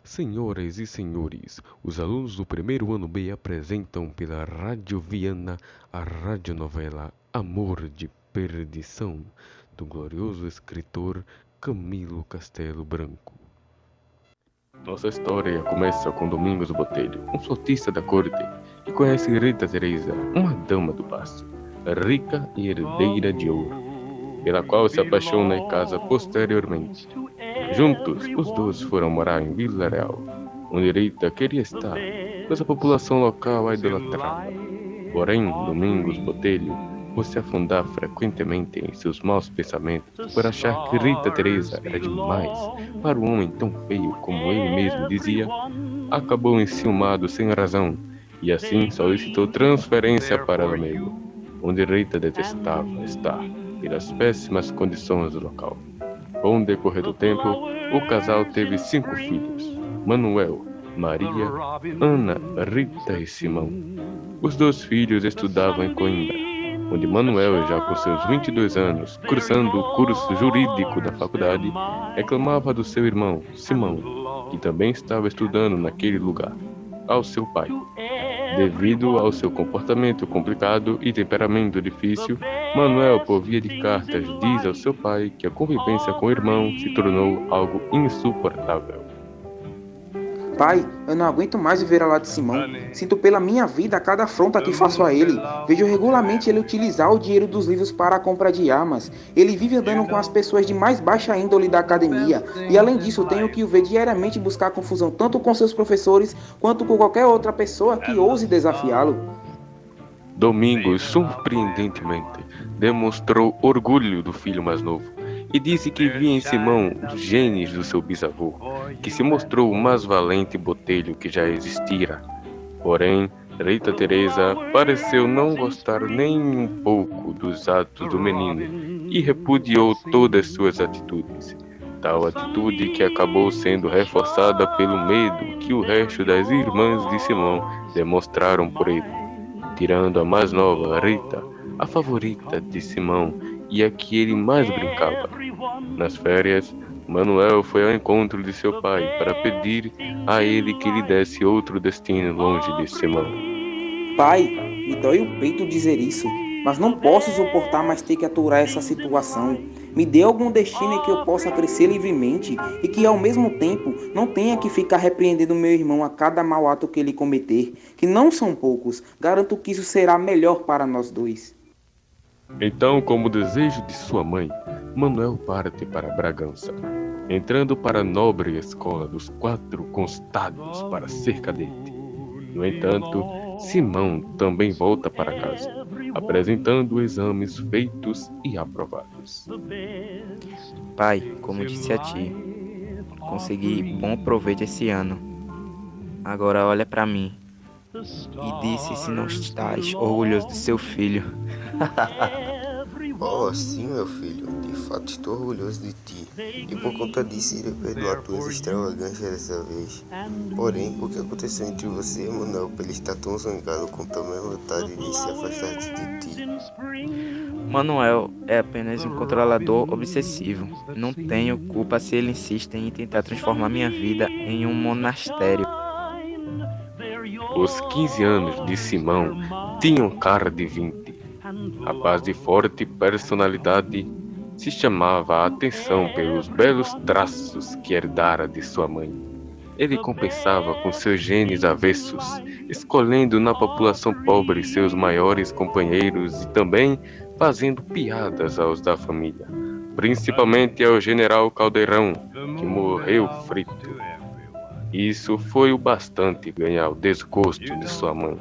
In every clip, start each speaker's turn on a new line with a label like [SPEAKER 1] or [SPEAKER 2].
[SPEAKER 1] Senhoras e senhores, os alunos do primeiro ano B apresentam pela Rádio Viana a radionovela Amor de Perdição, do glorioso escritor Camilo Castelo Branco. Nossa história começa com Domingos Botelho, um flotista da corte, que conhece Rita Teresa, uma dama do passe, rica e herdeira de ouro, pela qual se apaixona e casa posteriormente. Juntos, os dois foram morar em Vila Real, onde Rita queria estar, pois a população local a idolatrava. Porém, Domingos Botelho, por se afundar frequentemente em seus maus pensamentos, por achar que Rita Teresa era demais para um homem tão feio como ele mesmo dizia, acabou enciumado sem razão e assim solicitou transferência para Lamego, onde Rita detestava estar, pelas péssimas condições do local. Com o decorrer do tempo, o casal teve 5 filhos: Manuel, Maria, Ana, Rita e Simão. Os 2 filhos estudavam em Coimbra, onde Manuel, já com seus 22 anos, cursando o curso jurídico da faculdade, reclamava do seu irmão, Simão, que também estava estudando naquele lugar, ao seu pai. Devido ao seu comportamento complicado e temperamento difícil, Manuel, por via de cartas, diz ao seu pai que a convivência com o irmão se tornou algo insuportável.
[SPEAKER 2] Pai, eu não aguento mais viver ao lado de Simão. Sinto pela minha vida cada afronta que faço a ele. Vejo regularmente ele utilizar o dinheiro dos livros para a compra de armas. Ele vive andando com as pessoas de mais baixa índole da academia. E além disso, tenho que o ver diariamente buscar confusão tanto com seus professores quanto com qualquer outra pessoa que ouse desafiá-lo.
[SPEAKER 1] Domingos, surpreendentemente, demonstrou orgulho do filho mais novo e disse que via em Simão os genes do seu bisavô, que se mostrou o mais valente botelho que já existira. Porém, Rita Teresa pareceu não gostar nem um pouco dos atos do menino e repudiou todas suas atitudes. Tal atitude que acabou sendo reforçada pelo medo que o resto das irmãs de Simão demonstraram por ele, tirando a mais nova, Rita, a favorita de Simão e a que ele mais brincava. Nas férias, Manuel foi ao encontro de seu pai para pedir a ele que lhe desse outro destino longe de Simão.
[SPEAKER 2] Pai, me dói o peito dizer isso, mas não posso suportar mais ter que aturar essa situação. Me dê algum destino em que eu possa crescer livremente e que ao mesmo tempo não tenha que ficar repreendendo meu irmão a cada mau ato que ele cometer, que não são poucos. Garanto que isso será melhor para nós dois.
[SPEAKER 1] Então, como desejo de sua mãe, Manuel parte para Bragança, entrando para a nobre escola dos 4 constados para ser cadete. No entanto, Simão também volta para casa, apresentando exames feitos e aprovados.
[SPEAKER 3] Pai, como disse a ti, consegui bom proveito esse ano. Agora olha para mim e disse se não estás orgulhoso de seu filho.
[SPEAKER 4] Oh, sim, meu filho, de fato estou orgulhoso de ti, e por conta disso irei perdoar tuas extravagâncias dessa vez. Porém, o que aconteceu entre você e Manuel para ele estar tão zangado com tamanha vontade de se afastar de ti?
[SPEAKER 3] Manuel é apenas um controlador obsessivo. Não tenho culpa se ele insiste em tentar transformar minha vida em um monastério.
[SPEAKER 1] Os 15 anos de Simão tinham cara de 20. Rapaz de forte personalidade, se chamava a atenção pelos belos traços que herdara de sua mãe. Ele compensava com seus genes avessos, escolhendo na população pobre seus maiores companheiros e também fazendo piadas aos da família, principalmente ao general Caldeirão, que morreu frito. Isso foi o bastante ganhar o desgosto de sua mãe.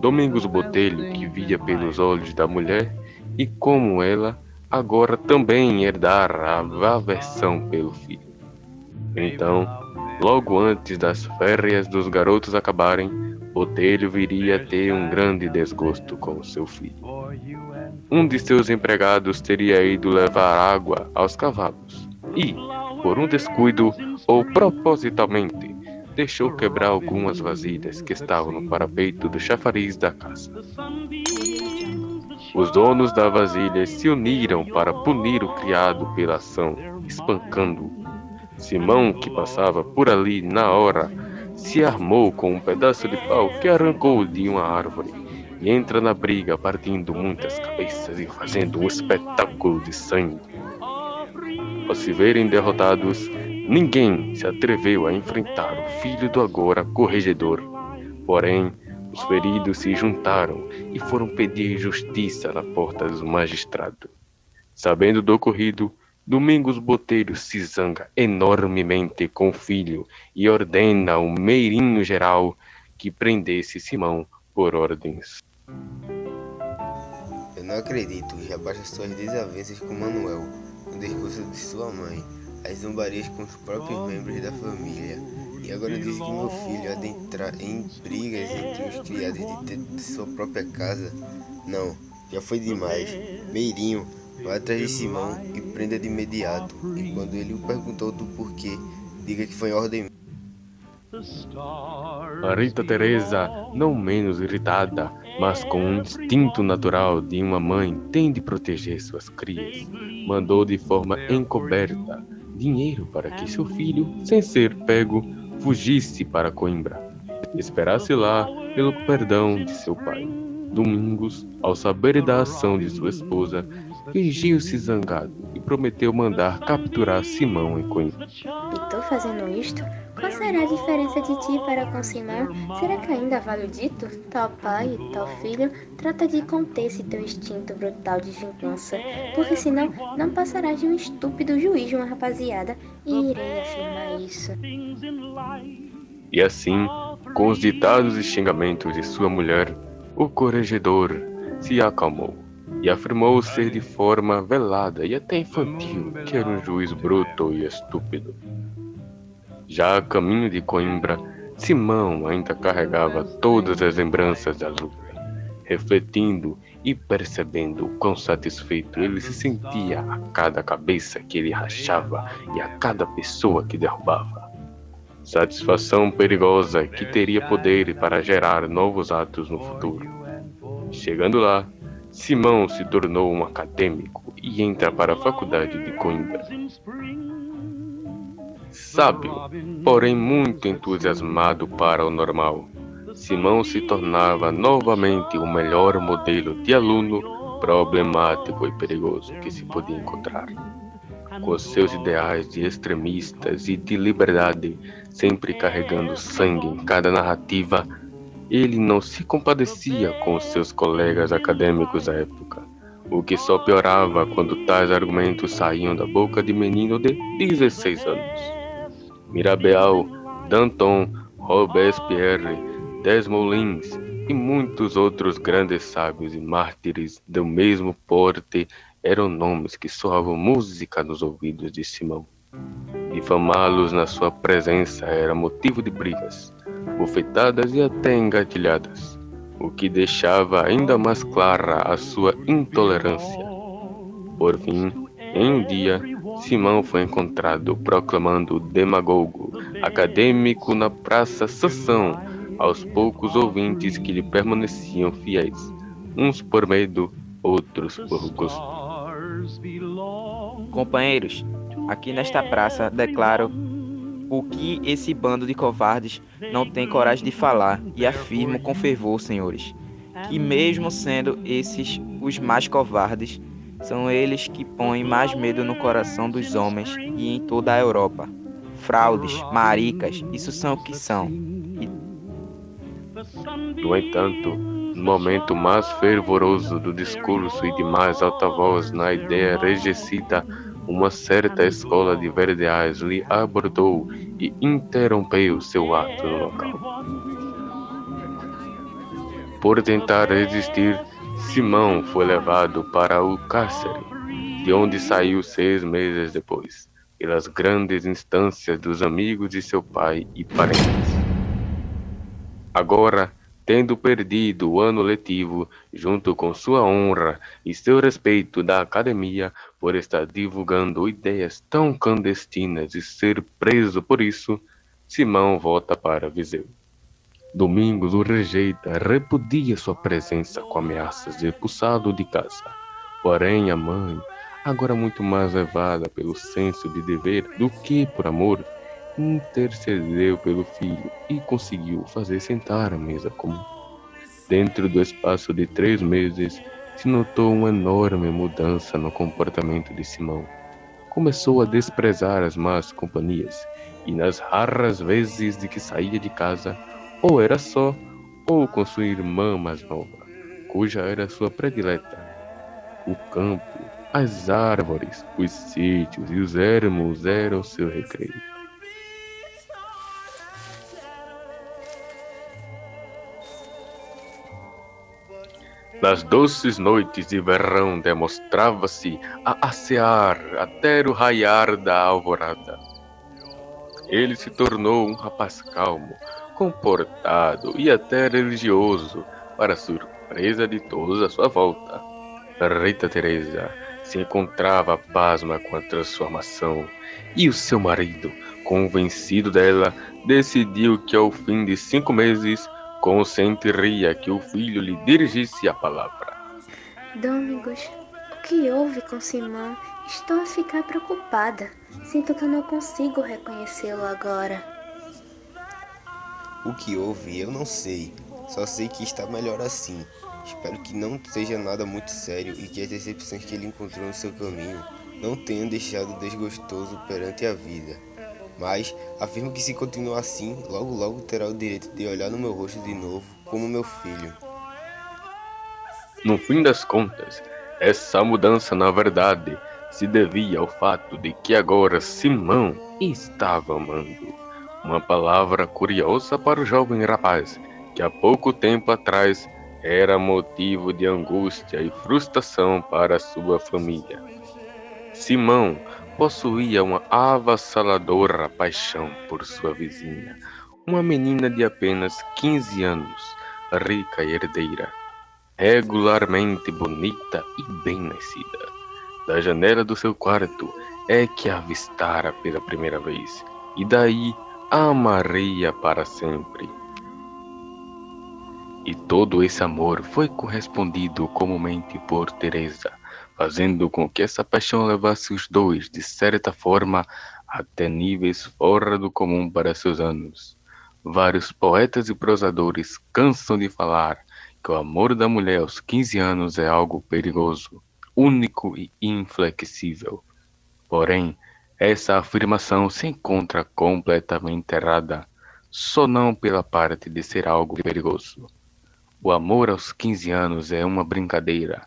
[SPEAKER 1] Domingos Botelho, que via pelos olhos da mulher, e como ela, agora também herdara a aversão pelo filho. Então, logo antes das férias dos garotos acabarem, Botelho viria a ter um grande desgosto com seu filho. Um de seus empregados teria ido levar água aos cavalos e, por um descuido ou propositalmente, deixou quebrar algumas vasilhas que estavam no parapeito do chafariz da casa. Os donos da vasilha se uniram para punir o criado pela ação, espancando-o. Simão, que passava por ali na hora, se armou com um pedaço de pau que arrancou de uma árvore e entra na briga, partindo muitas cabeças e fazendo um espetáculo de sangue. Ao se verem derrotados, ninguém se atreveu a enfrentar o filho do agora corregedor. Porém, os feridos se juntaram e foram pedir justiça na porta do magistrado. Sabendo do ocorrido, Domingos Botelho se zanga enormemente com o filho e ordena ao meirinho geral que prendesse Simão por ordens.
[SPEAKER 4] Eu não acredito, já basta suas desavenças com Manuel, o discurso de sua mãe, as zombarias com os próprios membros da família. E agora diz que meu filho há de entrar em brigas entre os criados de sua própria casa. Não, já foi demais. Meirinho, vá atrás de Simão e prenda de imediato. E quando ele o perguntou do porquê, diga que foi ordem minha.
[SPEAKER 1] A Rita Teresa, não menos irritada, mas com um instinto natural de uma mãe, tem de proteger suas crias, mandou de forma encoberta dinheiro para que seu filho, sem ser pego, fugisse para Coimbra e esperasse lá pelo perdão de seu pai. Domingos, ao saber da ação de sua esposa, fingiu-se zangado e prometeu mandar capturar Simão em Coimbra.
[SPEAKER 5] E tô fazendo isto? Qual será a diferença de ti para com Simão? Será que ainda vale o dito? Tal pai e tal filho, trata de conter esse teu instinto brutal de vingança, porque senão não passarás de um estúpido juiz de uma rapaziada e irei afirmar isso.
[SPEAKER 1] E assim, com os ditados e xingamentos de sua mulher, o corregedor se acalmou e afirmou ser de forma velada e até infantil que era um juiz bruto e estúpido. Já a caminho de Coimbra, Simão ainda carregava todas as lembranças da luta, refletindo e percebendo o quão satisfeito ele se sentia a cada cabeça que ele rachava e a cada pessoa que derrubava. Satisfação perigosa que teria poder para gerar novos atos no futuro. Chegando lá, Simão se tornou um acadêmico e entra para a faculdade de Coimbra. Sábio, porém muito entusiasmado para o normal, Simão se tornava novamente o melhor modelo de aluno problemático e perigoso que se podia encontrar. Com seus ideais de extremistas e de liberdade, sempre carregando sangue em cada narrativa, ele não se compadecia com os seus colegas acadêmicos da época, o que só piorava quando tais argumentos saíam da boca de menino de 16 anos. Mirabeau, Danton, Robespierre, Desmoulins e muitos outros grandes sábios e mártires do mesmo porte eram nomes que soavam música nos ouvidos de Simão. Difamá-los na sua presença era motivo de brigas, bofetadas e até engatilhadas, o que deixava ainda mais clara a sua intolerância. Por fim, em um dia, Simão foi encontrado proclamando demagogo acadêmico na Praça Sansão aos poucos ouvintes que lhe permaneciam fiéis, uns por medo, outros por gosto.
[SPEAKER 3] Companheiros, aqui nesta praça declaro o que esse bando de covardes não tem coragem de falar e afirmo com fervor, senhores, que mesmo sendo esses os mais covardes, são eles que põem mais medo no coração dos homens e em toda a Europa. Fraudes, maricas, isso são o que são.
[SPEAKER 1] No entanto, no momento mais fervoroso do discurso e de mais alta voz na ideia regicida, uma certa escola de verdeais lhe abordou e interrompeu seu ato no local. Por tentar resistir, Simão foi levado para o cárcere, de onde saiu 6 meses depois, pelas grandes instâncias dos amigos de seu pai e parentes. Agora, tendo perdido o ano letivo, junto com sua honra e seu respeito da academia por estar divulgando ideias tão clandestinas e ser preso por isso, Simão volta para Viseu. Domingos o rejeita, repudia sua presença com ameaças de expulsá-lo de casa. Porém, a mãe, agora muito mais levada pelo senso de dever do que por amor, intercedeu pelo filho e conseguiu fazer sentar à mesa comum. Dentro do espaço de 3 meses, se notou uma enorme mudança no comportamento de Simão. Começou a desprezar as más companhias, e nas raras vezes de que saía de casa, ou era só, ou com sua irmã mais nova, cuja era sua predileta. O campo, as árvores, os sítios e os ermos eram seu recreio. Nas doces noites de verão demonstrava-se a assear até o raiar da alvorada. Ele se tornou um rapaz calmo, comportado e até religioso, para surpresa de todos à sua volta. Rita Teresa se encontrava pasma com a transformação, e o seu marido, convencido dela, decidiu que ao fim de 5 meses consentiria que o filho lhe dirigisse a palavra.
[SPEAKER 5] Domingos, o que houve com Simão? Estou a ficar preocupada. Sinto que eu não consigo reconhecê-lo agora.
[SPEAKER 4] O que houve, eu não sei. Só sei que está melhor assim. Espero que não seja nada muito sério e que as decepções que ele encontrou no seu caminho não tenham deixado desgostoso perante a vida. Mas afirmo que se continuar assim, logo logo terá o direito de olhar no meu rosto de novo como meu filho.
[SPEAKER 1] No fim das contas, essa mudança na verdade se devia ao fato de que agora Simão estava amando. Uma palavra curiosa para o jovem rapaz, que há pouco tempo atrás era motivo de angústia e frustração para sua família. Simão possuía uma avassaladora paixão por sua vizinha, uma menina de apenas 15 anos, rica e herdeira, regularmente bonita e bem nascida. Da janela do seu quarto é que a avistara pela primeira vez, e daí a amaria para sempre. E todo esse amor foi correspondido comumente por Teresa, fazendo com que essa paixão levasse os dois, de certa forma, até níveis fora do comum para seus anos. Vários poetas e prosadores cansam de falar que o amor da mulher aos 15 anos é algo perigoso, único e inflexível. Porém, essa afirmação se encontra completamente errada, só não pela parte de ser algo perigoso. O amor aos 15 anos é uma brincadeira,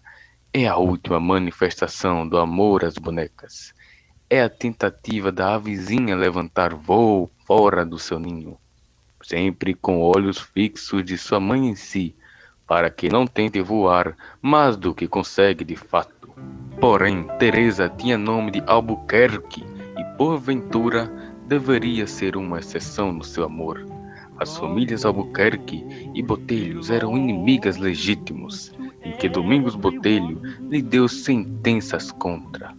[SPEAKER 1] é a última manifestação do amor às bonecas. É a tentativa da vizinha levantar voo fora do seu ninho, sempre com olhos fixos de sua mãe em si, para que não tente voar mais do que consegue de fato. Porém, Teresa tinha nome de Albuquerque e, porventura, deveria ser uma exceção no seu amor. As famílias Albuquerque e Botelhos eram inimigas legítimos, em que Domingos Botelho lhe deu sentenças contra.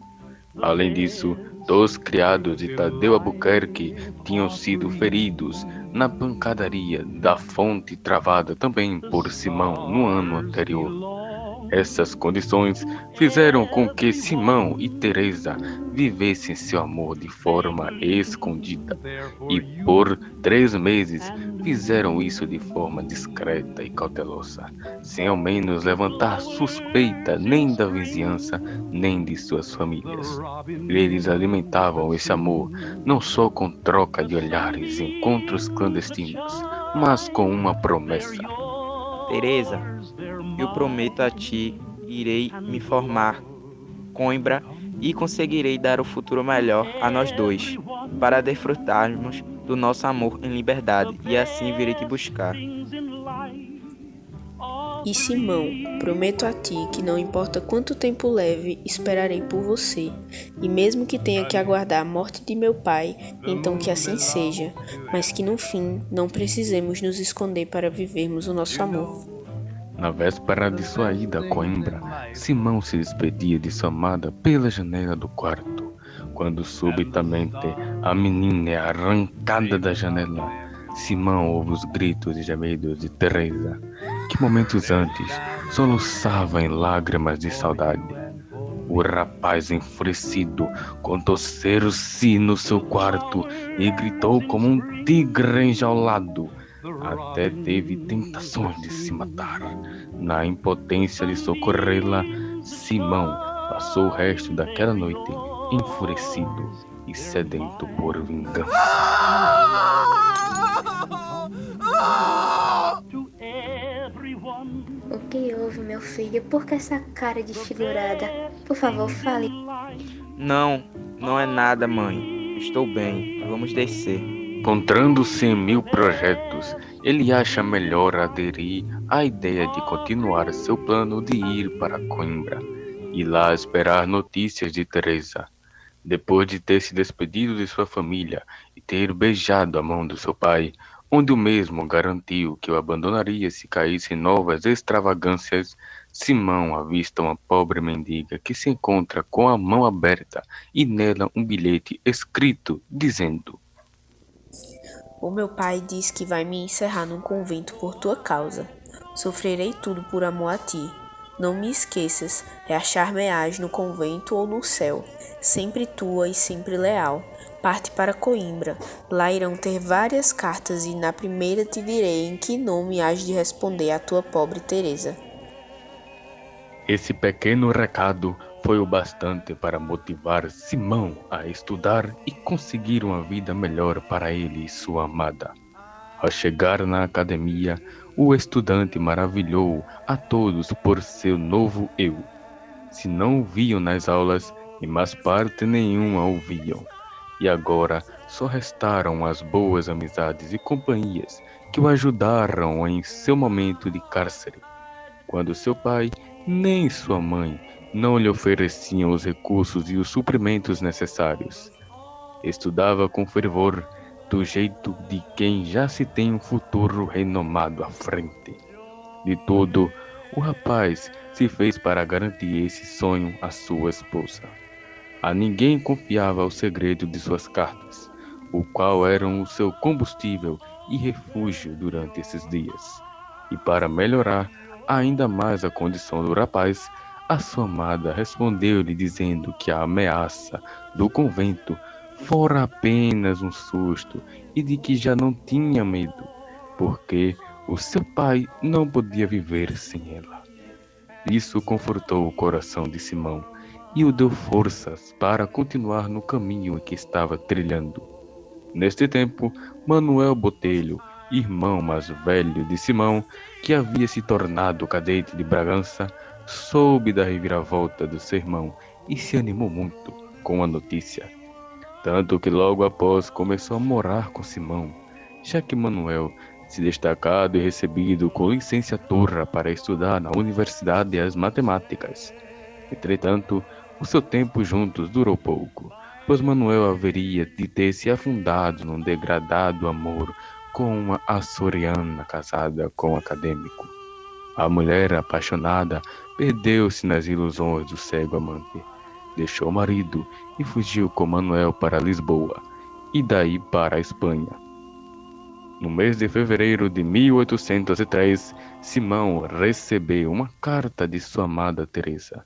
[SPEAKER 1] Além disso, 2 criados de Tadeu Albuquerque tinham sido feridos na pancadaria da fonte travada também por Simão no ano anterior. Essas condições fizeram com que Simão e Teresa vivessem seu amor de forma escondida, e por 3 meses fizeram isso de forma discreta e cautelosa, sem ao menos levantar suspeita nem da vizinhança, nem de suas famílias. Eles alimentavam esse amor não só com troca de olhares e encontros clandestinos, mas com uma promessa.
[SPEAKER 3] Teresa, eu prometo a ti, irei me formar, Coimbra, e conseguirei dar o futuro melhor a nós dois, para desfrutarmos do nosso amor em liberdade, e assim virei te buscar.
[SPEAKER 6] E Simão, prometo a ti que não importa quanto tempo leve, esperarei por você, e mesmo que tenha que aguardar a morte de meu pai, então que assim seja, mas que no fim não precisemos nos esconder para vivermos o nosso amor.
[SPEAKER 1] Na véspera de sua ida a Coimbra, Simão se despedia de sua amada pela janela do quarto, quando subitamente a menina é arrancada da janela. Simão ouve os gritos e gemidos de Teresa, que momentos antes soluçava em lágrimas de saudade.
[SPEAKER 7] O rapaz, enfurecido, contorceu-se no seu quarto e gritou como um tigre enjaulado. Até teve tentações de se matar. Na impotência de socorrê-la, Simão passou o resto daquela noite enfurecido e sedento por vingança.
[SPEAKER 5] O que houve, meu filho? Por que essa cara desfigurada? Por favor, fale.
[SPEAKER 3] Não é nada, mãe. Estou bem. Vamos descer.
[SPEAKER 7] Encontrando-se em mil projetos, ele acha melhor aderir à ideia de continuar seu plano de ir para Coimbra e lá esperar notícias de Teresa. Depois de ter se despedido de sua família e ter beijado a mão do seu pai, onde o mesmo garantiu que o abandonaria se caísse em novas extravagâncias, Simão avista uma pobre mendiga que se encontra com a mão aberta e nela um bilhete escrito dizendo:
[SPEAKER 6] O meu pai diz que vai me encerrar num convento por tua causa. Sofrerei tudo por amor a ti. Não me esqueças, achar-me-ás no convento ou no céu, sempre tua e sempre leal. Parte para Coimbra, lá irão ter várias cartas e na primeira te direi em que nome hás de responder à tua pobre Teresa.
[SPEAKER 7] Esse pequeno recado foi o bastante para motivar Simão a estudar e conseguir uma vida melhor para ele e sua amada. Ao chegar na academia, o estudante maravilhou a todos por seu novo eu. Se não o viam nas aulas, em mais parte nenhuma ouviam. E agora só restaram as boas amizades e companhias que o ajudaram em seu momento de cárcere, quando seu pai nem sua mãe não lhe ofereciam os recursos e os suprimentos necessários. Estudava com fervor, do jeito de quem já se tem um futuro renomado à frente. De tudo, o rapaz se fez para garantir esse sonho à sua esposa. A ninguém confiava o segredo de suas cartas, o qual eram o seu combustível e refúgio durante esses dias. E para melhorar ainda mais a condição do rapaz, a sua amada respondeu-lhe dizendo que a ameaça do convento fora apenas um susto e de que já não tinha medo, porque o seu pai não podia viver sem ela. Isso confortou o coração de Simão e o deu forças para continuar no caminho que estava trilhando. Neste tempo, Manuel Botelho, irmão mais velho de Simão, que havia se tornado cadete de Bragança, soube da reviravolta do seu irmão e se animou muito com a notícia. Tanto que logo após começou a morar com Simão, já que Manuel, se destacado e recebido com licenciatura para estudar na Universidade as Matemáticas. Entretanto, o seu tempo juntos durou pouco, pois Manuel haveria de ter se afundado num degradado amor com uma açoriana casada com um acadêmico. A mulher apaixonada perdeu-se nas ilusões do cego amante. Deixou o marido e fugiu com Manuel para Lisboa, e daí para a Espanha. No mês de fevereiro de 1803, Simão recebeu uma carta de sua amada Teresa,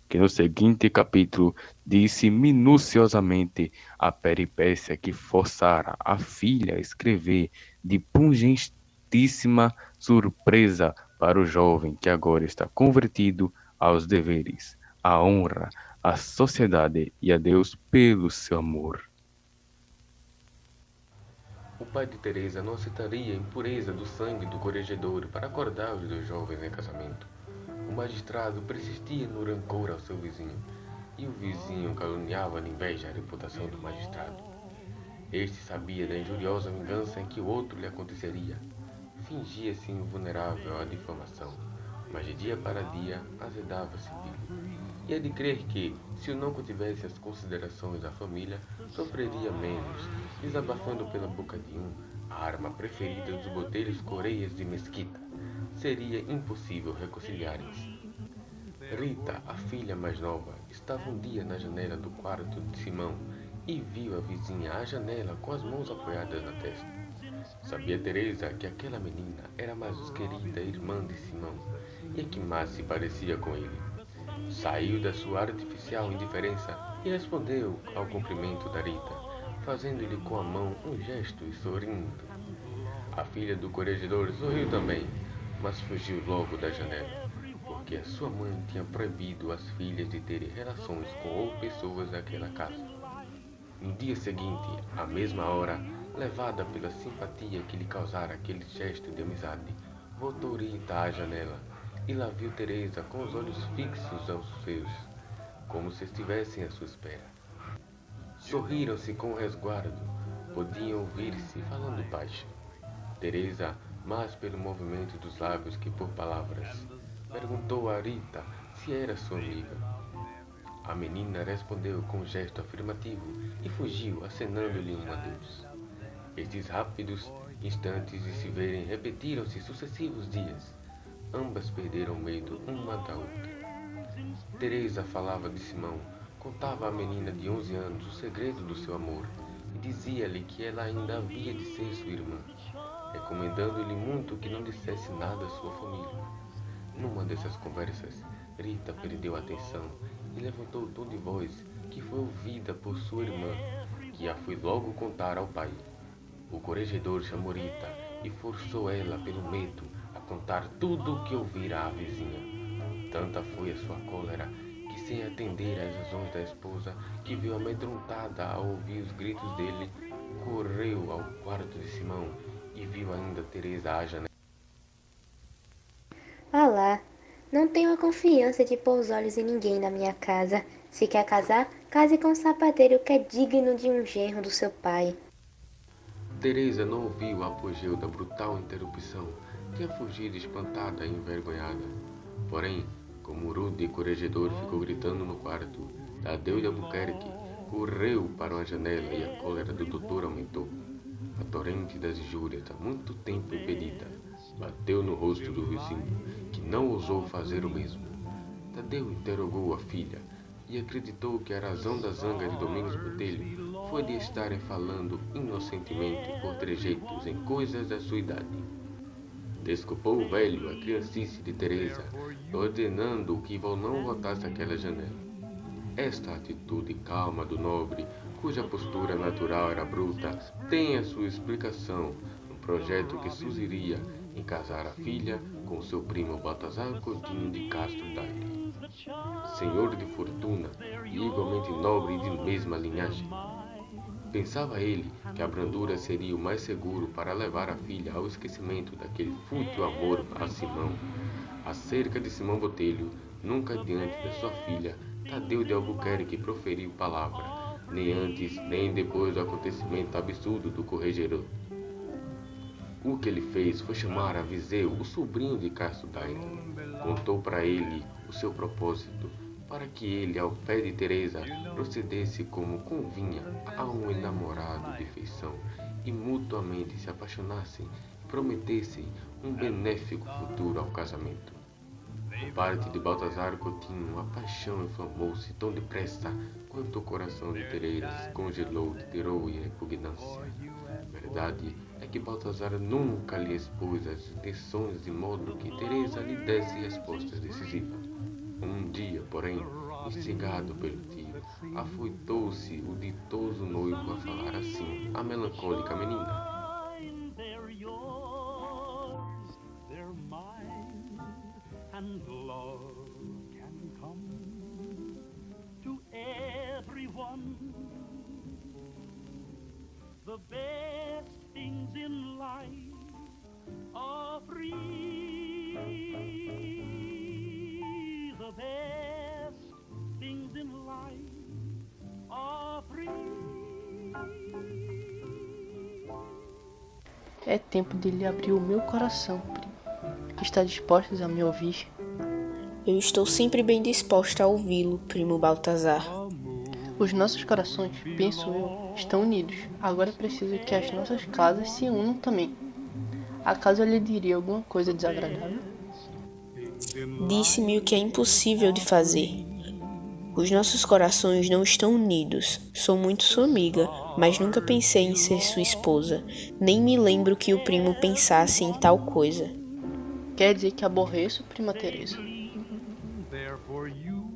[SPEAKER 7] que no seguinte capítulo disse minuciosamente a peripécia que forçara a filha a escrever de pungentíssima surpresa para o jovem que agora está convertido aos deveres, à honra, à sociedade e a Deus pelo seu amor.
[SPEAKER 1] O pai de Teresa não aceitaria a impureza do sangue do corregedor para acordar os dois jovens em casamento. O magistrado persistia no rancor ao seu vizinho, e o vizinho caluniava na inveja a reputação do magistrado. Este sabia da injuriosa vingança em que o outro lhe aconteceria. Fingia-se invulnerável à difamação, mas de dia para dia azedava-se dele. E é de crer que, se o não contivesse as considerações da família, sofreria menos, desabafando pela boca de um, a arma preferida dos botelhos Coreias de Mesquita. Seria impossível reconciliarem-se. Rita, a filha mais nova, estava um dia na janela do quarto de Simão e viu a vizinha à janela com as mãos apoiadas na testa. Sabia Teresa que aquela menina era a mais querida irmã de Simão e a que mais se parecia com ele. Saiu da sua artificial indiferença e respondeu ao cumprimento da Rita, fazendo-lhe com a mão um gesto e sorrindo. A filha do corregedor sorriu também, mas fugiu logo da janela, porque a sua mãe tinha proibido as filhas de terem relações com outras pessoas daquela casa. No dia seguinte, à mesma hora, levada pela simpatia que lhe causara aquele gesto de amizade, voltou Rita à janela e lá viu Teresa com os olhos fixos aos seus, como se estivessem à sua espera. Sorriram-se com resguardo, podiam ouvir-se falando baixo. Teresa, mais pelo movimento dos lábios que por palavras, perguntou a Rita se era sua amiga. A menina respondeu com um gesto afirmativo e fugiu, acenando-lhe um adeus. Estes rápidos instantes de se verem repetiram-se sucessivos dias. Ambas perderam medo uma da outra. Teresa falava de Simão, contava à menina de 11 anos o segredo do seu amor e dizia-lhe que ela ainda havia de ser sua irmã, recomendando-lhe muito que não dissesse nada à sua família. Numa dessas conversas, Rita perdeu a atenção e levantou o tom de voz que foi ouvida por sua irmã, que a foi logo contar ao pai. O corregedor chamou Rita e forçou ela pelo medo a contar tudo o que ouvira à vizinha. Tanta foi a sua cólera que, sem atender às razões da esposa, que viu amedrontada ao ouvir os gritos dele, correu ao quarto de Simão e viu ainda Teresa à janela.
[SPEAKER 5] Olá, não tenho a confiança de pôr os olhos em ninguém na minha casa. Se quer casar, case com um sapateiro que é digno de um genro do seu pai.
[SPEAKER 1] Teresa não ouviu o apogeu da brutal interrupção, tinha fugido espantada e envergonhada. Porém, como o rude corregedor ficou gritando no quarto, Tadeu de Albuquerque correu para uma janela e a cólera do doutor aumentou. A torrente das injúrias, há muito tempo impedida, bateu no rosto do vizinho, que não ousou fazer o mesmo. Tadeu interrogou a filha e acreditou que a razão da zanga de Domingos Botelho foi de estarem falando inocentemente por trejeitos em coisas da sua idade. Desculpou o velho a criancice de Teresa, ordenando que não voltasse àquela janela. Esta atitude calma do nobre, cuja postura natural era bruta, tem a sua explicação no projeto que surgiria em casar a filha com seu primo Baltazar Coutinho de Castro Daire, senhor de fortuna e igualmente nobre de mesma linhagem. Pensava ele que a brandura seria o mais seguro para levar a filha ao esquecimento daquele fútil amor a Simão. Acerca de Simão Botelho, nunca diante da sua filha, Tadeu de Albuquerque proferiu palavra, nem antes nem depois do acontecimento absurdo do corregedor. O que ele fez foi chamar a Viseu, o sobrinho de Castro Daire. Contou para ele o seu propósito, para que ele, ao pé de Teresa, procedesse como convinha a um enamorado de feição e mutuamente se apaixonassem e prometessem um benéfico futuro ao casamento. Por parte de Baltazar Coutinho, a paixão inflamou-se tão depressa quanto o coração de Teresa se congelou de terror e repugnância. A verdade é que Baltazar nunca lhe expôs as intenções de modo que Teresa lhe desse respostas decisivas. Um dia, porém, instigado pelo tio, afoitou-se o ditoso noivo a falar assim à melancólica menina.
[SPEAKER 8] The best things in life are free. The best things in life are free.
[SPEAKER 9] É tempo de lhe abrir o meu coração, primo. Está dispostos a me ouvir?
[SPEAKER 6] Eu estou sempre bem disposta a ouvi-lo, primo Baltazar.
[SPEAKER 9] Os nossos corações, penso eu, estão unidos. Agora é preciso que as nossas casas se unam também. Acaso eu lhe diria alguma coisa desagradável?
[SPEAKER 6] Disse-me o que é impossível de fazer. Os nossos corações não estão unidos. Sou muito sua amiga, mas nunca pensei em ser sua esposa. Nem me lembro que o primo pensasse em tal coisa.
[SPEAKER 9] Quer dizer que aborreço, prima Teresa?
[SPEAKER 8] Therefore you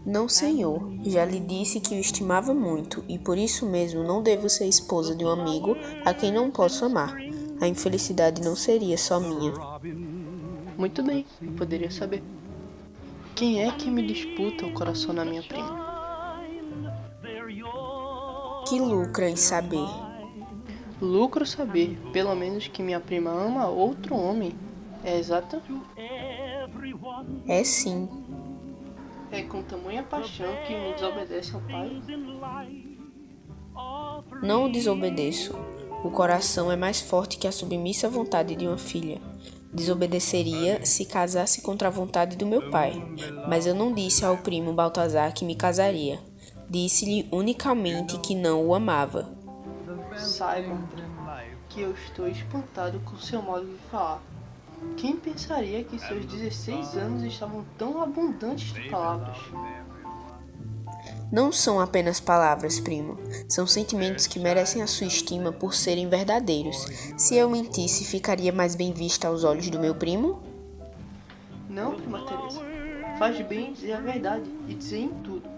[SPEAKER 6] Não, senhor. Já lhe disse que o estimava muito, e por isso mesmo não devo ser esposa de um amigo a quem não posso amar. A infelicidade não seria só minha.
[SPEAKER 9] Muito bem, eu poderia saber. Quem é que me disputa o coração da minha prima?
[SPEAKER 6] Que lucra em saber?
[SPEAKER 9] Lucro saber, pelo menos, que minha prima ama outro homem. É exato?
[SPEAKER 6] É sim.
[SPEAKER 9] É com tamanha paixão que me desobedece ao pai?
[SPEAKER 6] Não o desobedeço. O coração é mais forte que a submissa vontade de uma filha. Desobedeceria se casasse contra a vontade do meu pai, mas eu não disse ao primo Baltazar que me casaria. Disse-lhe unicamente que não o amava.
[SPEAKER 9] Saiba que eu estou espantado com seu modo de falar. Quem pensaria que seus 16 anos estavam tão abundantes de palavras?
[SPEAKER 6] Não são apenas palavras, primo. São sentimentos que merecem a sua estima por serem verdadeiros. Se eu mentisse, ficaria mais bem vista aos olhos do meu primo?
[SPEAKER 9] Não, prima Teresa. Faz bem dizer a verdade e dizer em tudo.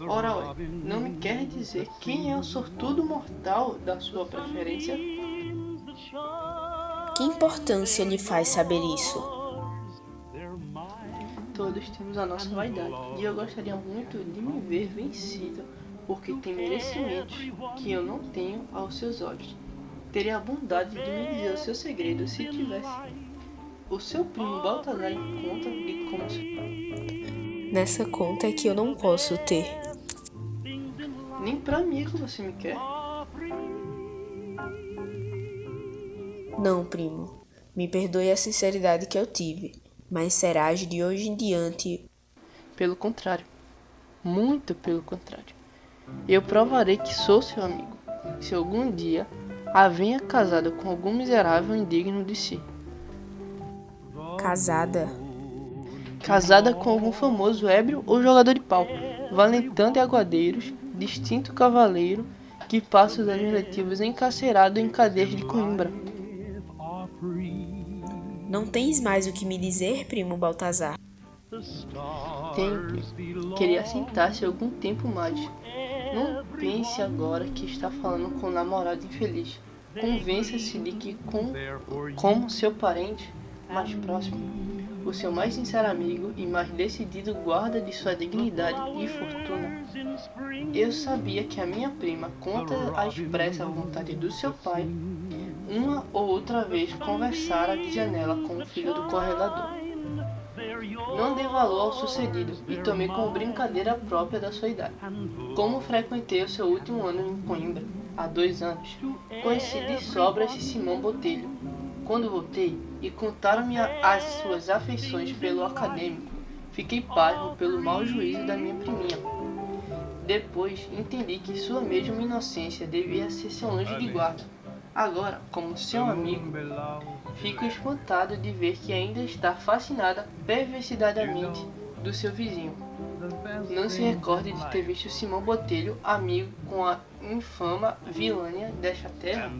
[SPEAKER 9] Ora, não me quer dizer quem é o sortudo mortal da sua preferência?
[SPEAKER 6] Que importância lhe faz saber isso?
[SPEAKER 9] Todos temos a nossa vaidade, e eu gostaria muito de me ver vencido, porque tem merecimentos que eu não tenho aos seus olhos. Teria a bondade de me dizer o seu segredo se tivesse. O seu primo Baltazar em conta de como se faz.
[SPEAKER 6] Nessa conta é que eu não posso ter.
[SPEAKER 9] Nem pra amigo você me quer.
[SPEAKER 6] Não, primo. Me perdoe a sinceridade que eu tive, mas serás de hoje em diante...
[SPEAKER 9] Pelo contrário. Muito pelo contrário. Eu provarei que sou seu amigo, se algum dia a venha casada com algum miserável indigno de si.
[SPEAKER 6] Casada?
[SPEAKER 9] Casada com algum famoso ébrio ou jogador de pau, valentão de aguadeiros, distinto cavaleiro, que passa os anos letivos encarcerado em cadeias de Coimbra.
[SPEAKER 6] Não tens mais o que me dizer, primo Baltazar?
[SPEAKER 9] Tenho. Queria sentar-se algum tempo mais. Não pense agora que está falando com um namorado infeliz. Convença-se de que, como seu parente mais próximo, o seu mais sincero amigo e mais decidido guarda de sua dignidade e fortuna, eu sabia que a minha prima, contra a expressa vontade do seu pai, uma ou outra vez conversara de janela com o filho do correlador. Não dei valor ao sucedido e tomei como brincadeira própria da sua idade. Como frequentei o seu último ano em Coimbra, há 2 anos, conheci de sobra esse Simão Botelho. Quando voltei e contaram-me as suas afeições pelo acadêmico, fiquei pasmo pelo mau juízo da minha priminha. Depois entendi que sua mesma inocência devia ser seu anjo de guarda. Agora, como seu amigo, fico espantado de ver que ainda está fascinada perversidamente do seu vizinho. Não se recorde de ter visto Simão Botelho amigo com a infama vilânia desta terra?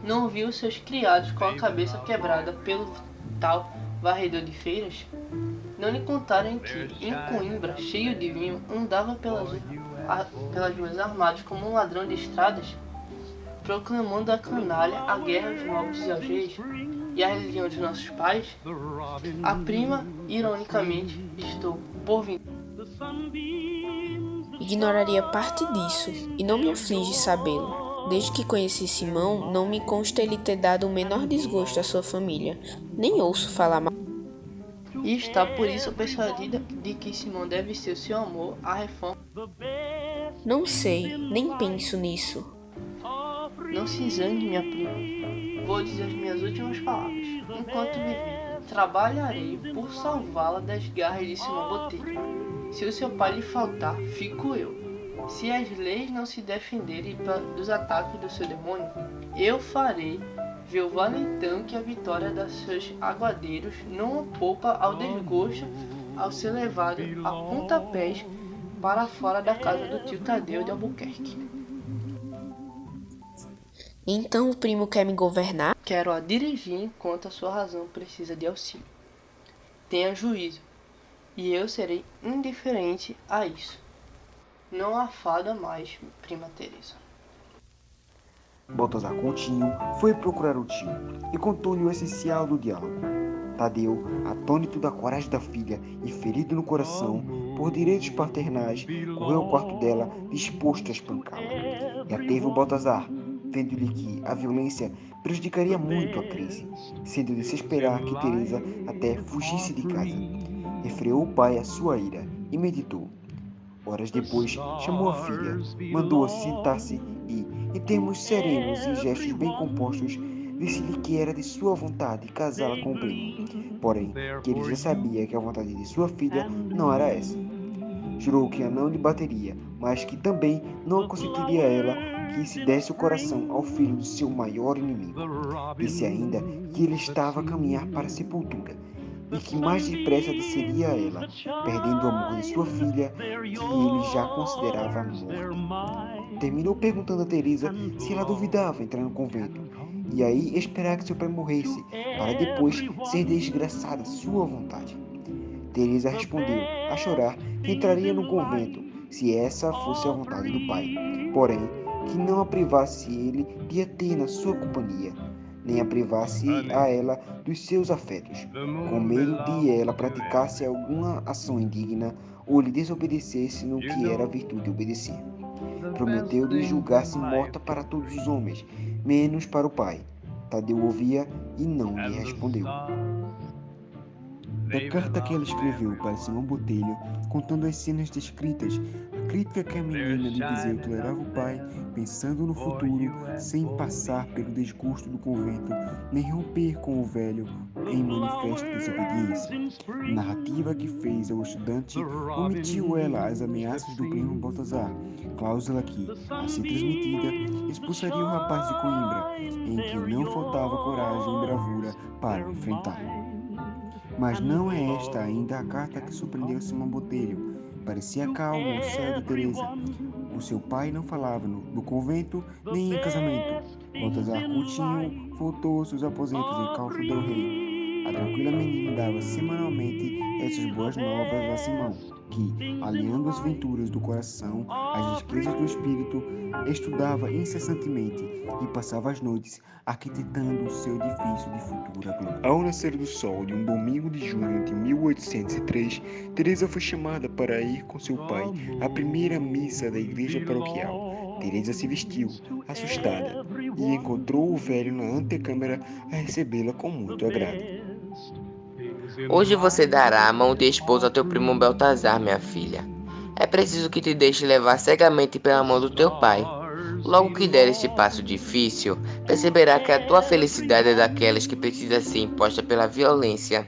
[SPEAKER 9] Não viu seus criados com a cabeça quebrada pelo tal varredor de feiras? Não lhe contaram que, em Coimbra, cheio de vinho, andava pelas ruas armados como um ladrão de estradas, proclamando a canalha a guerra aos nobres e aos reis e a religião de nossos pais? A prima, ironicamente, estou por vir.
[SPEAKER 6] Ignoraria parte disso, e não me aflige sabê-lo. Desde que conheci Simão, não me consta ele ter dado o menor desgosto à sua família. Nem ouço falar mal.
[SPEAKER 9] E está por isso persuadida de que Simão deve ser o seu amor à reforma.
[SPEAKER 6] Não sei, nem penso nisso.
[SPEAKER 9] Não se zangue, minha prima. Vou dizer as minhas últimas palavras. Enquanto viver, trabalharei por salvá-la das garras de Simão Botelho. Se o seu pai lhe faltar, fico eu. Se as leis não se defenderem dos ataques do seu demônio, eu farei ver o valentão que a vitória dos seus aguadeiros não o poupa ao desgosto ao ser levado a pontapés para fora da casa do tio Tadeu de Albuquerque.
[SPEAKER 6] Então o primo quer me governar?
[SPEAKER 9] Quero a dirigir enquanto a sua razão precisa de auxílio. Tenha juízo. E eu serei indiferente a isso. Não há fada mais, prima Teresa.
[SPEAKER 2] Baltazar Coutinho foi procurar o tio e contou-lhe o essencial do diálogo. Tadeu, atônito da coragem da filha e ferido no coração por direitos paternais, correu ao quarto dela disposto a espancá-la. E ateve o Baltazar, vendo-lhe que a violência prejudicaria muito a crise, sendo de se esperar que Teresa até fugisse de casa. Refreou o pai a sua ira e meditou. Horas depois, chamou a filha, mandou-a sentar-se e, em termos serenos e gestos bem compostos, disse-lhe que era de sua vontade casá-la com o primo, porém que ele já sabia que a vontade de sua filha não era essa. Jurou que a não lhe bateria, mas que também não consentiria a ela que se desse o coração ao filho do seu maior inimigo. Disse ainda que ele estava a caminhar para a sepultura, e que mais depressa desceria a ela, perdendo o amor de sua filha, que ele já considerava morta. Terminou perguntando a Teresa se ela duvidava entrar no convento, e aí esperar que seu pai morresse, para depois ser desgraçada sua vontade. Teresa respondeu, a chorar, que entraria no convento, se essa fosse a vontade do pai, porém, que não a privasse ele de a ter na sua companhia, nem a privasse a ela dos seus afetos, com medo de ela praticasse alguma ação indigna ou lhe desobedecesse no que era a virtude de obedecer. Prometeu-lhe julgar-se morta para todos os homens, menos para o pai. Tadeu ouvia e não lhe respondeu. Da carta que ela escreveu para Simão Botelho, contando as cenas descritas, a crítica que a menina lhe dizia tolerava o pai, pensando no futuro, sem passar pelo desgosto do convento, nem romper com o velho em manifesta desobediência. A narrativa que fez ao estudante omitiu ela as ameaças do primo Baltazar, cláusula que, assim transmitida, expulsaria o rapaz de Coimbra, em que não faltava coragem e bravura para o enfrentar. Mas não é esta ainda a carta que surpreendeu Simão Botelho. Parecia calmo o céu de Teresa. O seu pai não falava no convento nem em casamento. Baltazar Coutinho voltou aos seus aposentos em Caucho del Rei. A tranquila menina dava semanalmente essas boas novas a Simão, que, aliando as venturas do coração às riquezas do espírito, estudava incessantemente e passava as noites arquitetando o seu edifício de futura glória. Ao nascer do sol de um domingo de junho de 1803, Teresa foi chamada para ir com seu pai à primeira missa da igreja paroquial. Teresa se vestiu, assustada, e encontrou o velho na antecâmara a recebê-la com muito agrado.
[SPEAKER 3] Hoje você dará a mão de esposa ao teu primo Baltazar, minha filha. É preciso que te deixe levar cegamente pela mão do teu pai. Logo que der este passo difícil, perceberá que a tua felicidade é daquelas que precisa ser imposta pela violência.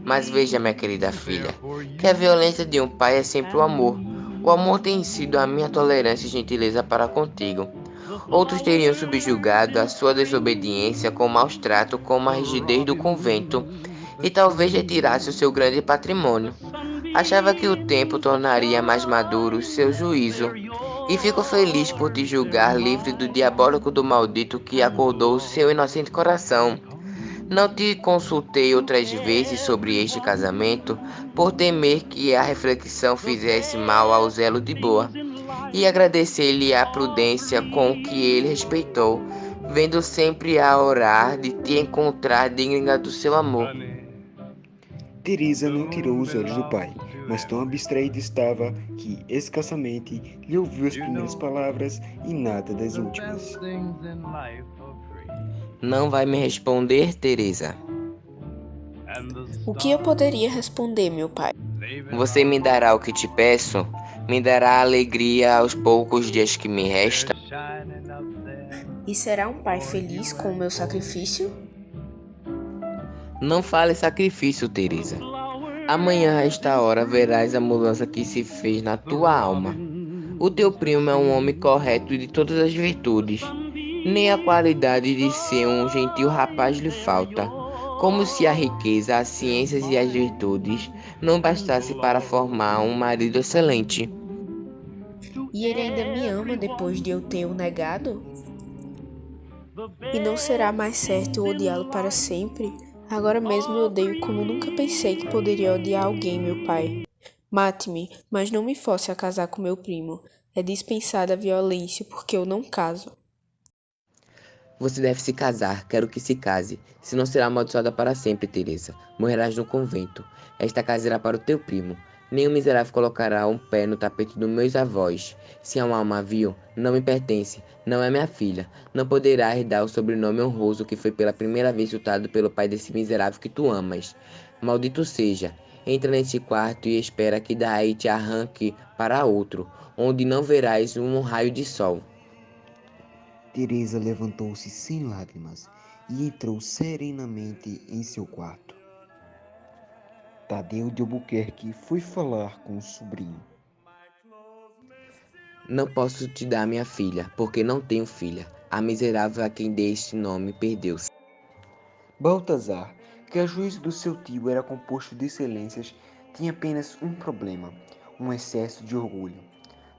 [SPEAKER 3] Mas veja, minha querida filha, que a violência de um pai é sempre o amor. O amor tem sido a minha tolerância e gentileza para contigo. Outros teriam subjugado a sua desobediência com maus tratos, como a rigidez do convento, e talvez retirasse o seu grande patrimônio. Achava que o tempo tornaria mais maduro seu juízo, e fico feliz por te julgar livre do diabólico do maldito que acordou seu inocente coração. Não te consultei outras vezes sobre este casamento, por temer que a reflexão fizesse mal ao zelo de boa, e agradecer-lhe a prudência com que ele respeitou, vendo sempre a orar de te encontrar digna do seu amor.
[SPEAKER 2] Teresa não tirou os olhos do pai, mas tão abstraída estava que escassamente lhe ouviu as primeiras palavras e nada das últimas.
[SPEAKER 3] Não vai me responder, Teresa?
[SPEAKER 6] O que eu poderia responder, meu pai?
[SPEAKER 3] Você me dará o que te peço? Me dará alegria aos poucos dias que me restam?
[SPEAKER 6] E será um pai feliz com o meu sacrifício?
[SPEAKER 3] Não fale sacrifício, Teresa. Amanhã, a esta hora, verás a mudança que se fez na tua alma. O teu primo é um homem correto de todas as virtudes. Nem a qualidade de ser um gentil rapaz lhe falta. Como se a riqueza, as ciências e as virtudes não bastasse para formar um marido excelente.
[SPEAKER 6] E ele ainda me ama depois de eu ter o negado? E não será mais certo odiá-lo para sempre, Agora mesmo eu odeio como nunca pensei que poderia odiar alguém, meu pai. Mate-me, mas não me force a casar com meu primo. É dispensada a violência porque eu não caso.
[SPEAKER 3] Você deve se casar, quero que se case. Senão será amaldiçoada para sempre, Teresa. Morrerás no convento. Esta casa irá para o teu primo. Nenhum miserável colocará um pé no tapete dos meus avós. Se é uma alma vil, não me pertence, não é minha filha. Não poderá herdar o sobrenome honroso que foi pela primeira vez chutado pelo pai desse miserável que tu amas. Maldito seja. Entra neste quarto e espera que daí te arranque para outro, onde não verás um raio de sol.
[SPEAKER 2] Teresa levantou-se sem lágrimas e entrou serenamente em seu quarto. Tadeu de Albuquerque foi falar com o sobrinho.
[SPEAKER 3] Não posso te dar minha filha, porque não tenho filha. A miserável a quem dei este nome perdeu-se.
[SPEAKER 2] Baltazar, que a juízo do seu tio era composto de excelências, tinha apenas um problema, um excesso de orgulho.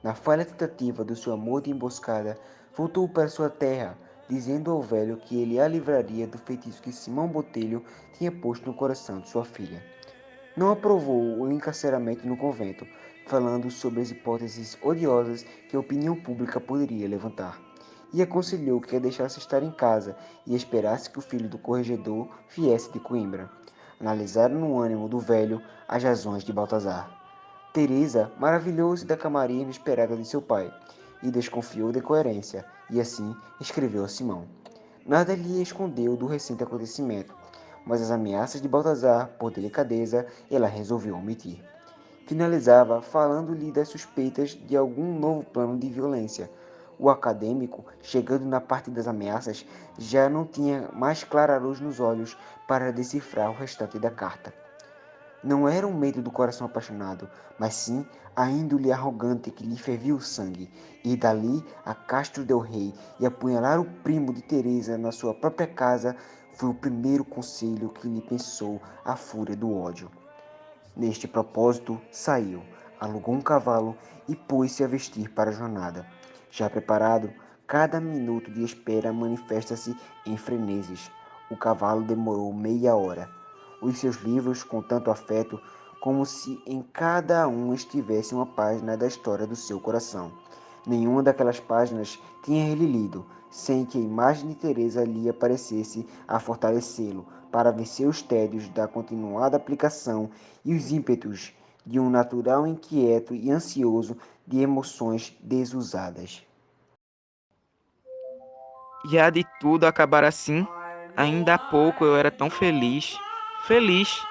[SPEAKER 2] Na falha tentativa do seu amor de emboscada, voltou para sua terra, dizendo ao velho que ele a livraria do feitiço que Simão Botelho tinha posto no coração de sua filha. Não aprovou o encarceramento no convento, falando sobre as hipóteses odiosas que a opinião pública poderia levantar, e aconselhou que a deixasse estar em casa e esperasse que o filho do corregedor viesse de Coimbra. Analisaram no ânimo do velho as razões de Baltazar. Teresa maravilhou-se da camaria inesperada de seu pai e desconfiou da coerência, e assim escreveu a Simão. Nada lhe escondeu do recente acontecimento, mas as ameaças de Baltazar, por delicadeza, ela resolveu omitir. Finalizava falando-lhe das suspeitas de algum novo plano de violência. O acadêmico, chegando na parte das ameaças, já não tinha mais clara luz nos olhos para decifrar o restante da carta. Não era o medo do coração apaixonado, mas sim a índole arrogante que lhe fervia o sangue, e dali a Castro del Rei e apunhalar o primo de Teresa na sua própria casa foi o primeiro conselho que lhe pensou a fúria do ódio. Neste propósito, saiu, alugou um cavalo e pôs-se a vestir para a jornada. Já preparado, cada minuto de espera manifesta-se em freneses. O cavalo demorou meia hora. Os seus livros com tanto afeto, como se em cada um estivesse uma página da história do seu coração. Nenhuma daquelas páginas tinha ele lido, sem que a imagem de Teresa lhe aparecesse a fortalecê-lo, para vencer os tédios da continuada aplicação e os ímpetos de um natural inquieto e ansioso de emoções desusadas.
[SPEAKER 3] E há de tudo acabar assim? Ainda há pouco eu era tão feliz. Feliz!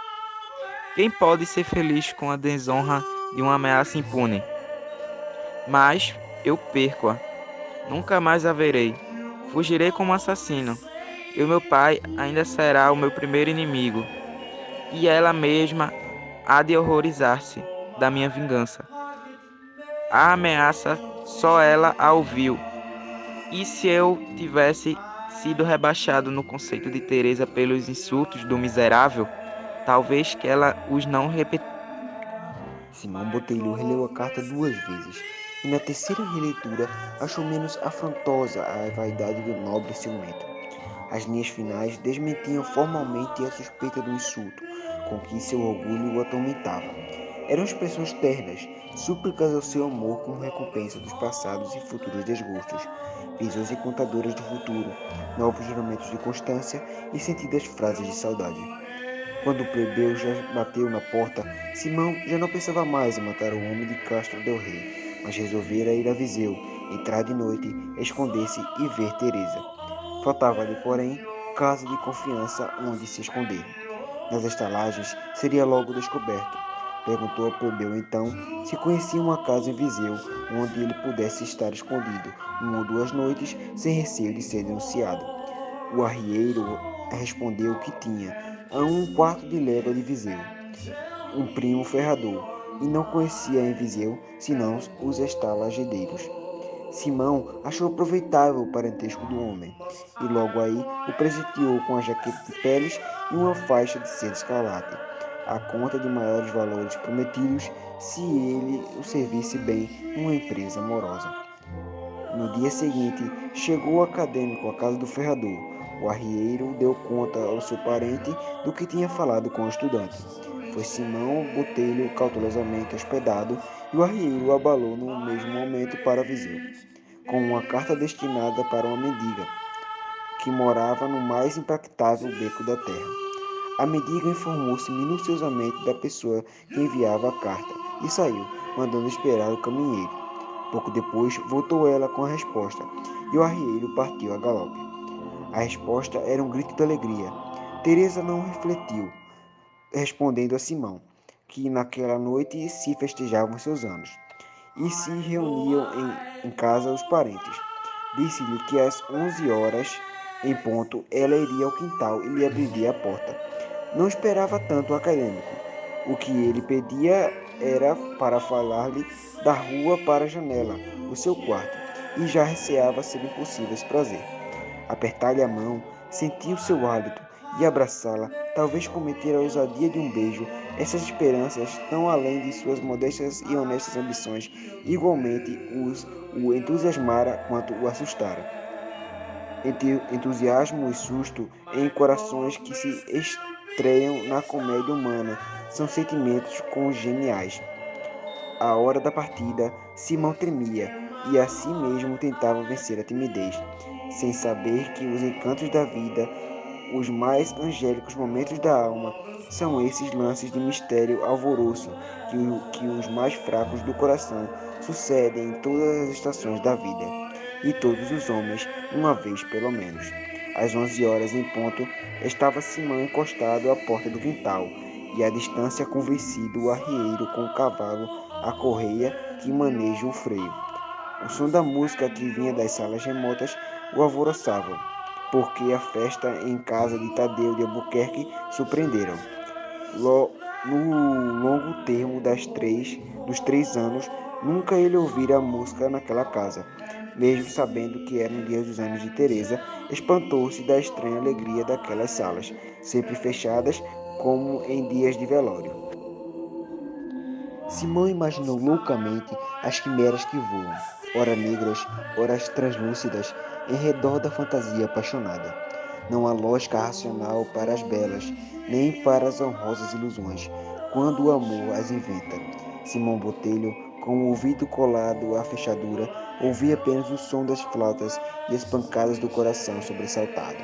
[SPEAKER 3] Quem pode ser feliz com a desonra de uma ameaça impune? Mas eu perco-a. Nunca mais a verei. Fugirei como assassino. E o meu pai ainda será o meu primeiro inimigo. E ela mesma há de horrorizar-se da minha vingança. A ameaça só ela a ouviu. E se eu tivesse sido rebaixado no conceito de Teresa pelos insultos do miserável, talvez que ela os não repetisse.
[SPEAKER 2] Simão Botelho releu a carta 2 vezes, e na terceira releitura achou menos afrontosa a vaidade do nobre ciumento. As linhas finais desmentiam formalmente a suspeita do insulto, com que seu orgulho o atormentava. Eram expressões ternas, súplicas ao seu amor como recompensa dos passados e futuros desgostos, visões encantadoras do futuro, novos juramentos de constância e sentidas frases de saudade. Quando o plebeu já bateu na porta, Simão já não pensava mais em matar o homem de Castro del Rei, mas resolvera ir a Viseu, entrar de noite, esconder-se e ver Teresa. Faltava-lhe, porém, casa de confiança onde se esconder. Nas estalagens seria logo descoberto. Perguntou ao plebeu então se conhecia uma casa em Viseu onde ele pudesse estar escondido 1 ou 2 noites sem receio de ser denunciado. O arrieiro respondeu que tinha, a 1/4 de légua de Viseu, um primo ferrador, e não conhecia em Viseu senão os estalagedeiros. Simão achou aproveitável o parentesco do homem, e logo aí o presenteou com a jaqueta de peles e uma faixa de seda escarlate, a conta de maiores valores prometidos se ele o servisse bem numa empresa amorosa. No dia seguinte, chegou o acadêmico à casa do ferrador, O arrieiro deu conta ao seu parente do que tinha falado com o estudante. Foi Simão Botelho cautelosamente hospedado e o arrieiro o abalou no mesmo momento para Viseu, com uma carta destinada para uma mendiga, que morava no mais impractável beco da terra. A mendiga informou-se minuciosamente da pessoa que enviava a carta e saiu, mandando esperar o caminheiro. Pouco depois, voltou ela com a resposta, e o arrieiro partiu a galope. A resposta era um grito de alegria. Teresa não refletiu, respondendo a Simão, que naquela noite se festejavam seus anos, e se reuniam em casa os parentes. Disse-lhe que às 11 horas, em ponto, ela iria ao quintal e lhe abriria a porta. Não esperava tanto o acadêmico. O que ele pedia era para falar-lhe da rua para a janela do seu quarto, e já receava ser impossível esse prazer. Apertar-lhe a mão, sentir o seu hálito e abraçá-la, talvez cometer a ousadia de um beijo, essas esperanças, tão além de suas modestas e honestas ambições, igualmente o entusiasmara quanto o assustara. Entusiasmo e susto em corações que se estreiam na comédia humana são sentimentos congeniais. À hora da partida, Simão tremia e a si mesmo tentava vencer a timidez, sem saber que os encantos da vida, os mais angélicos momentos da alma, são esses lances de mistério alvoroço que os mais fracos do coração sucedem em todas as estações da vida, e todos os homens, uma vez pelo menos. Às 11 horas em ponto, estava Simão encostado à porta do quintal, e à distância convencido o arrieiro com o cavalo à correia que maneja o freio. O som da música que vinha das salas remotas o alvoroçava, porque a festa em casa de Tadeu de Albuquerque surpreenderam. No longo termo dos 3 anos, nunca ele ouvira a música naquela casa. Mesmo sabendo que eram dias dos anos de Teresa, espantou-se da estranha alegria daquelas salas, sempre fechadas como em dias de velório. Simão imaginou loucamente as quimeras que voam, ora negras, ora translúcidas, em redor da fantasia apaixonada. Não há lógica racional para as belas, nem para as honrosas ilusões, quando o amor as inventa. Simão Botelho, com o ouvido colado à fechadura, ouvia apenas o som das flautas e as pancadas do coração sobressaltado.